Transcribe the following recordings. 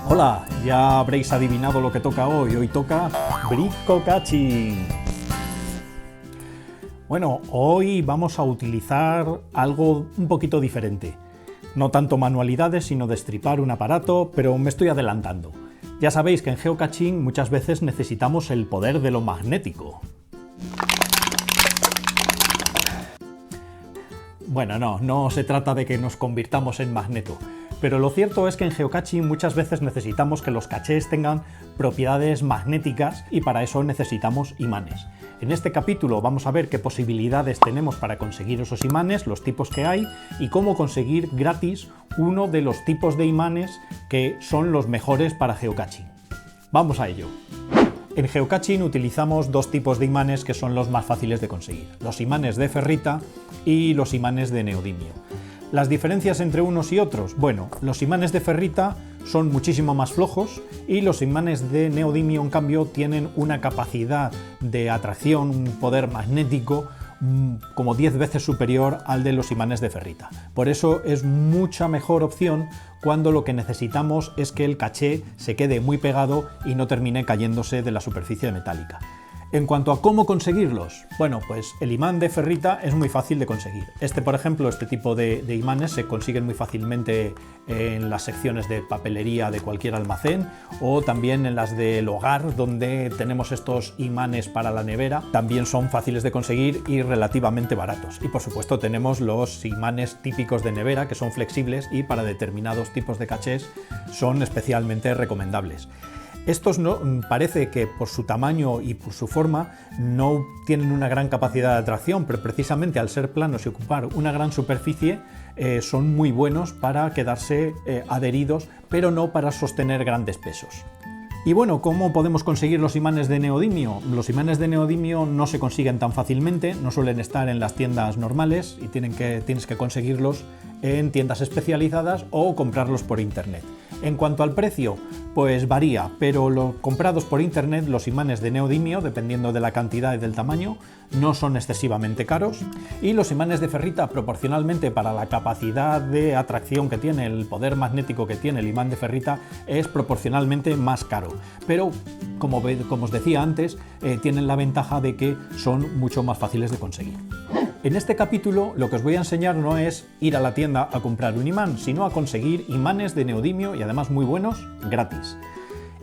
Hola, ya habréis adivinado lo que toca hoy. Hoy toca Brickocaching. Bueno, hoy vamos a utilizar algo un poquito diferente. No tanto manualidades, sino destripar un aparato, pero me estoy adelantando. Ya sabéis que en geocaching muchas veces necesitamos el poder de lo magnético. Bueno, no se trata de que nos convirtamos en magneto, pero lo cierto es que en geocaching muchas veces necesitamos que los cachés tengan propiedades magnéticas y para eso necesitamos imanes. En este capítulo vamos a ver qué posibilidades tenemos para conseguir esos imanes, los tipos que hay y cómo conseguir gratis uno de los tipos de imanes que son los mejores para geocaching. Vamos a ello. En geocaching utilizamos dos tipos de imanes que son los más fáciles de conseguir, los imanes de ferrita y los imanes de neodimio. ¿Las diferencias entre unos y otros? Bueno, los imanes de ferrita son muchísimo más flojos y los imanes de neodimio, en cambio, tienen una capacidad de atracción, un poder magnético como 10 veces superior al de los imanes de ferrita. Por eso es mucha mejor opción cuando lo que necesitamos es que el caché se quede muy pegado y no termine cayéndose de la superficie metálica. En cuanto a cómo conseguirlos, bueno, pues el imán de ferrita es muy fácil de conseguir. Por ejemplo, este tipo de imanes se consiguen muy fácilmente en las secciones de papelería de cualquier almacén o también en las del hogar, donde tenemos estos imanes para la nevera. También son fáciles de conseguir y relativamente baratos. Y por supuesto tenemos los imanes típicos de nevera, que son flexibles y para determinados tipos de cachés son especialmente recomendables. Estos parece que por su tamaño y por su forma no tienen una gran capacidad de atracción, pero precisamente al ser planos y ocupar una gran superficie son muy buenos para quedarse adheridos, pero no para sostener grandes pesos. Y bueno, ¿cómo podemos conseguir los imanes de neodimio? Los imanes de neodimio no se consiguen tan fácilmente, no suelen estar en las tiendas normales y tienes que conseguirlos en tiendas especializadas o comprarlos por internet. En cuanto al precio, pues varía, pero los comprados por internet, los imanes de neodimio, dependiendo de la cantidad y del tamaño, no son excesivamente caros, y los imanes de ferrita, proporcionalmente para la capacidad de atracción que tiene, el poder magnético que tiene el imán de ferrita, es proporcionalmente más caro. Pero, como os decía antes, tienen la ventaja de que son mucho más fáciles de conseguir. En este capítulo lo que os voy a enseñar no es ir a la tienda a comprar un imán, sino a conseguir imanes de neodimio y además muy buenos, gratis.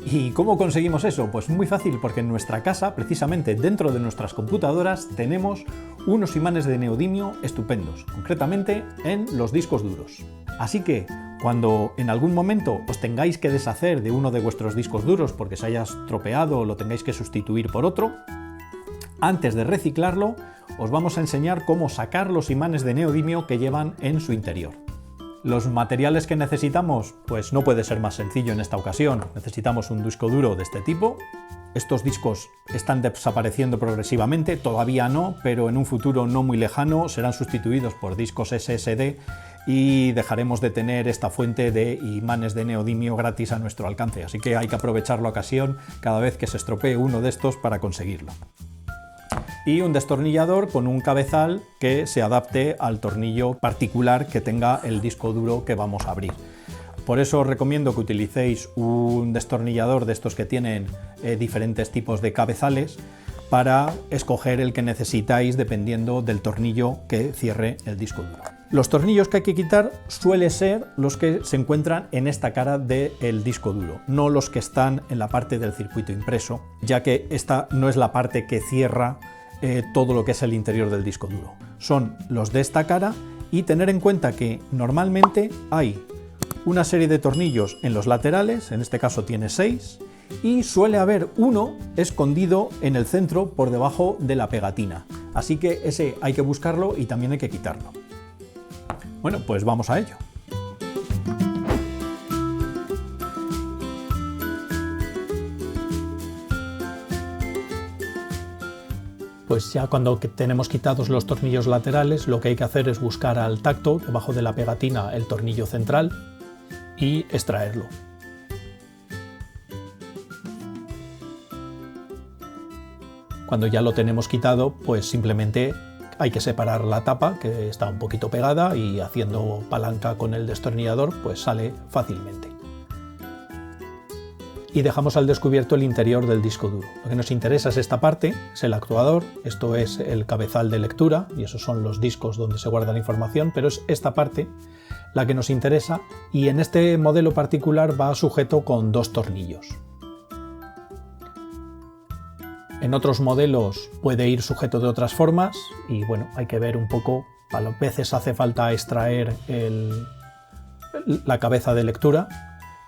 ¿Y cómo conseguimos eso? Pues muy fácil, porque en nuestra casa, precisamente dentro de nuestras computadoras, tenemos unos imanes de neodimio estupendos, concretamente en los discos duros. Así que, cuando en algún momento os tengáis que deshacer de uno de vuestros discos duros porque se haya estropeado o lo tengáis que sustituir por otro, antes de reciclarlo, os vamos a enseñar cómo sacar los imanes de neodimio que llevan en su interior. Los materiales que necesitamos, pues no puede ser más sencillo en esta ocasión. Necesitamos un disco duro de este tipo. Estos discos están desapareciendo progresivamente, todavía no, pero en un futuro no muy lejano serán sustituidos por discos SSD y dejaremos de tener esta fuente de imanes de neodimio gratis a nuestro alcance. Así que hay que aprovechar la ocasión cada vez que se estropee uno de estos para conseguirlo. Y un destornillador con un cabezal que se adapte al tornillo particular que tenga el disco duro que vamos a abrir. Por eso os recomiendo que utilicéis un destornillador de estos que tienen diferentes tipos de cabezales para escoger el que necesitáis dependiendo del tornillo que cierre el disco duro. Los tornillos que hay que quitar suelen ser los que se encuentran en esta cara del disco duro, no los que están en la parte del circuito impreso, ya que esta no es la parte que cierra todo lo que es el interior del disco duro. Son los de esta cara y tener en cuenta que normalmente hay una serie de tornillos en los laterales, en este caso tiene 6, y suele haber uno escondido en el centro por debajo de la pegatina. Así que ese hay que buscarlo y también hay que quitarlo. Bueno, pues vamos a ello. Pues ya cuando tenemos quitados los tornillos laterales, lo que hay que hacer es buscar al tacto, debajo de la pegatina, el tornillo central y extraerlo. Cuando ya lo tenemos quitado, pues simplemente hay que separar la tapa, que está un poquito pegada, y haciendo palanca con el destornillador, pues sale fácilmente. y dejamos al descubierto el interior del disco duro. Lo que nos interesa es esta parte, es el actuador, esto es el cabezal de lectura y esos son los discos donde se guarda la información, pero es esta parte la que nos interesa y en este modelo particular va sujeto con 2 tornillos. En otros modelos puede ir sujeto de otras formas y bueno, hay que ver un poco, a veces hace falta extraer la cabeza de lectura,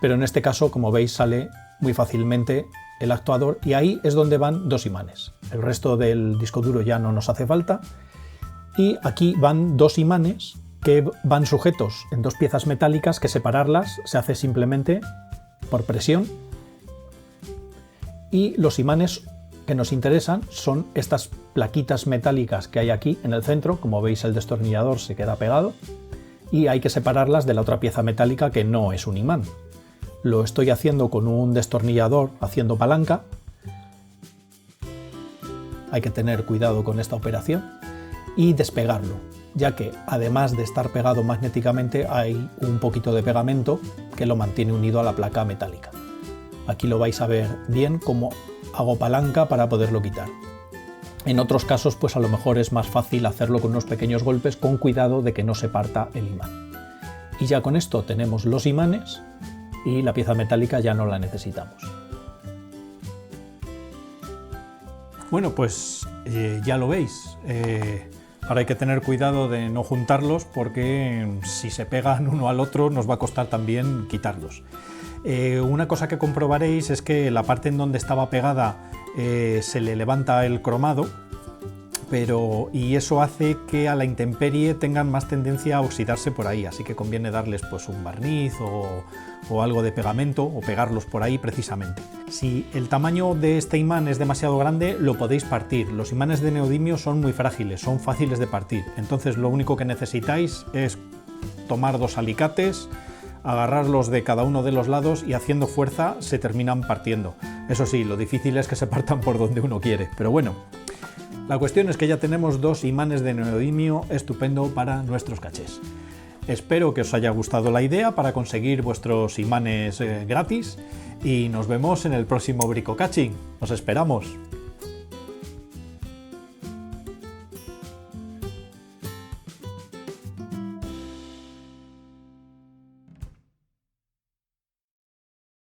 pero en este caso, como veis, sale muy fácilmente el actuador y ahí es donde van 2 imanes. El resto del disco duro ya no nos hace falta y aquí van 2 imanes que van sujetos en 2 piezas metálicas que separarlas se hace simplemente por presión y los imanes que nos interesan son estas plaquitas metálicas que hay aquí en el centro. Como veis, el destornillador se queda pegado y hay que separarlas de la otra pieza metálica que no es un imán. Lo estoy haciendo con un destornillador haciendo palanca. Hay que tener cuidado con esta operación y despegarlo, ya que además de estar pegado magnéticamente hay un poquito de pegamento que lo mantiene unido a la placa metálica. Aquí lo vais a ver bien cómo hago palanca para poderlo quitar. En otros casos, pues a lo mejor es más fácil hacerlo con unos pequeños golpes con cuidado de que no se parta el imán. Y ya con esto tenemos los imanes y la pieza metálica ya no la necesitamos. Bueno, pues ya lo veis. Ahora hay que tener cuidado de no juntarlos porque si se pegan uno al otro nos va a costar también quitarlos. Una cosa que comprobaréis es que la parte en donde estaba pegada se le levanta el cromado, y eso hace que a la intemperie tengan más tendencia a oxidarse por ahí, así que conviene darles pues un barniz o algo de pegamento o pegarlos por ahí precisamente. Si el tamaño de este imán es demasiado grande, lo podéis partir. Los imanes de neodimio son muy frágiles, son fáciles de partir, entonces lo único que necesitáis es tomar 2 alicates, agarrarlos de cada uno de los lados y haciendo fuerza se terminan partiendo. Eso sí, lo difícil es que se partan por donde uno quiere, pero bueno. La cuestión es que ya tenemos 2 imanes de neodimio estupendo para nuestros cachés. Espero que os haya gustado la idea para conseguir vuestros imanes gratis y nos vemos en el próximo Bricocaching. ¡Os esperamos!